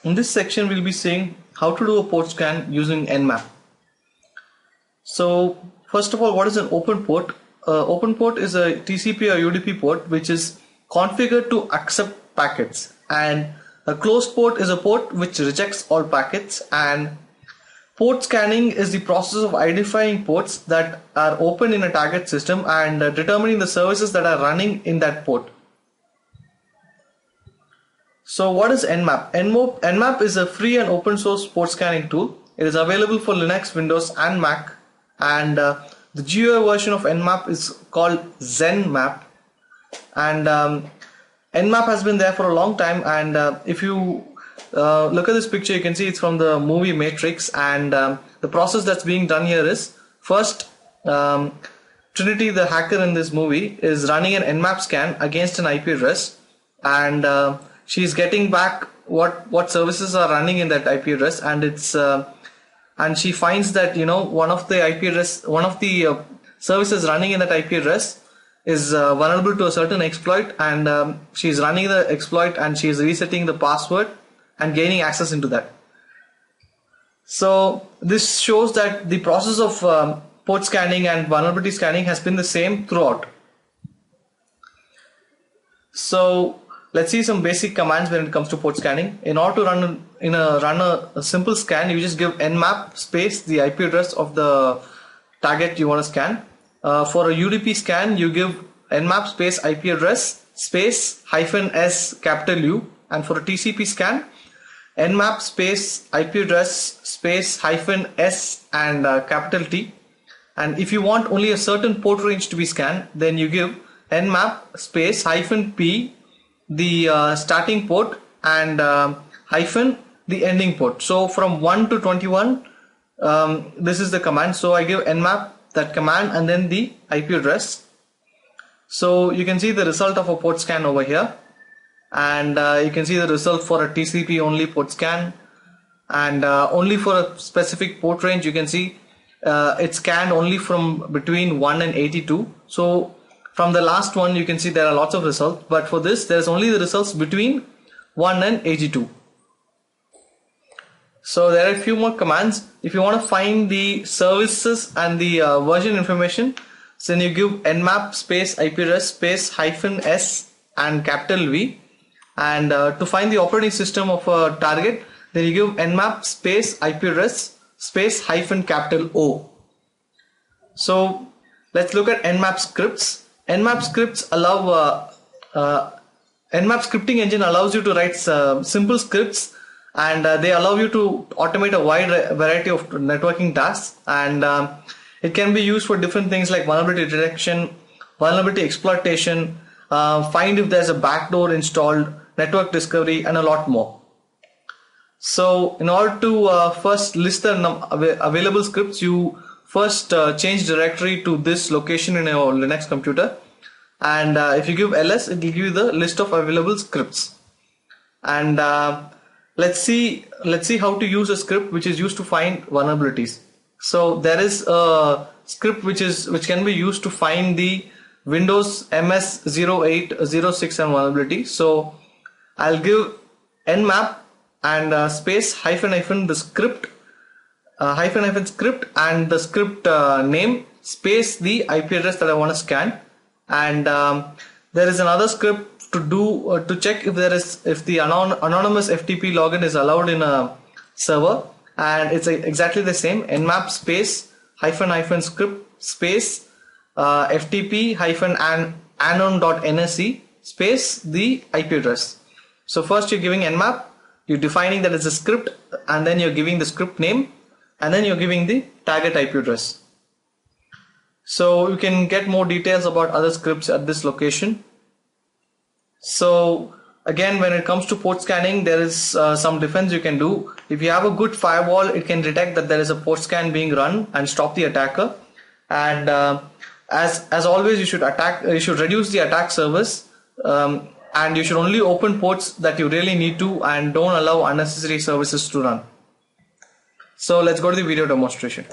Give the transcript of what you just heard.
In this section we'll be seeing how to do a port scan using Nmap. So first of all, what is an open port? Open port is a TCP or UDP port which is configured to accept packets, and a closed port is a port which rejects all packets. And port scanning is the process of identifying ports that are open in a target system and determining the services that are running in that port. So what is Nmap? Nmap is a free and open source port scanning tool. It is available for Linux, Windows and Mac, and the GUI version of Nmap is called Nmap. And Nmap has been there for a long time, and if you look at this picture, you can see it's from the movie Matrix. And the process that's being done here is, first Trinity, the hacker in this movie, is running an Nmap scan against an IP address, and she's getting back what services are running in that IP address, and it's and she finds that one of the services running in that IP address is vulnerable to a certain exploit, and she's running the exploit and she's resetting the password and gaining access into that. So this shows that the process of port scanning and vulnerability scanning has been the same throughout. So let's see some basic commands when it comes to port scanning. In order to run a simple scan, you just give nmap space the IP address of the target you want to scan. For a UDP scan, you give nmap space IP address space -s capital U, and for a TCP scan, nmap space IP address space -s and capital T. And if you want only a certain port range to be scanned, then you give nmap space -p the starting port and hyphen the ending port. So from 1 to 21, this is the command. So I give nmap that command and then the IP address. So you can see the result of a port scan over here, and you can see the result for a TCP only port scan, and only for a specific port range you can see it's scanned only from between 1 and 82. So from the last one you can see there are lots of results, but for this there is only the results between 1 and 82. So there are a few more commands. If you want to find the services and the version information, then you give nmap space IP address space -s and capital V, and to find the operating system of a target, then you give nmap space IP address space capital O. So let's look at nmap scripts. Nmap scripts allow Nmap scripting engine allows you to write simple scripts, and they allow you to automate a wide variety of networking tasks, and it can be used for different things like vulnerability detection, vulnerability exploitation, find if there's a backdoor installed, network discovery, and a lot more. So in order to first list the available scripts, you first change directory to this location in your Linux computer, and if you give ls, it will give you the list of available scripts. And let's see how to use a script which is used to find vulnerabilities. So there is a script which can be used to find the Windows MS 08, 06 and vulnerability. So I'll give nmap and space hyphen the script hyphen script and the script name space the IP address that I want to scan. And there is another script to do to check if the anonymous FTP login is allowed in a server, and it's exactly the same: nmap space hyphen script space FTP hyphen anon.nsc space the IP address. So first you're giving nmap, you're defining that it's a script, and then you're giving the script name, and then you're giving the target IP address. So you can get more details about other scripts at this location. So again, when it comes to port scanning, there is some defense you can do. If you have a good firewall, it can detect that there is a port scan being run and stop the attacker. And as always, you should reduce the attack surface, and you should only open ports that you really need to, and don't allow unnecessary services to run. So let's go to the video demonstration.